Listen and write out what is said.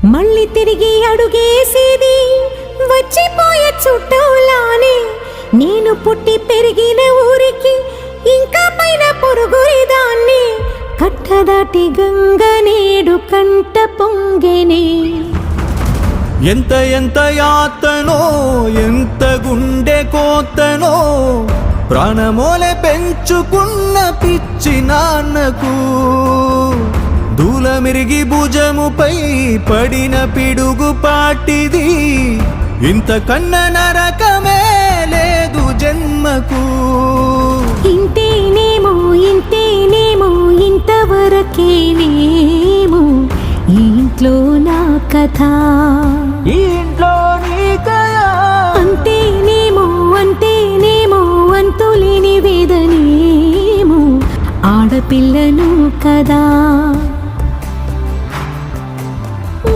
మళ్ళీ తిరిగి అడుగేసేది వచ్చిపోయే చుట్టూలానే. నేను పుట్టి పెరిగిన ఊరికి ఇంకా పైన పొరుగురిదాన్ని. కట్టదాటి గంగ నేడు కంట పొంగెనే. ఎంత ఎంత యాతనో ఎంత గుండె కోతనో ప్రాణమోలే పెంచుకున్న పిచ్చి నాన్నకు. దూలమిరిగి భుజముపై పడిన పిడుగు పాటిది. ఇంతకన్నా నరకమే లేదు జన్మకు. ఇంతేనేమో ఇంతేనేమో ఇంతవరకేనేమో ఈ ఇంట్లో నా కథ. ఈ ఇంట్లో నీ కథ. అంతేనేమో అంతేనేమో అంతులేని వేదనేమో ఆడపిల్లను కదా.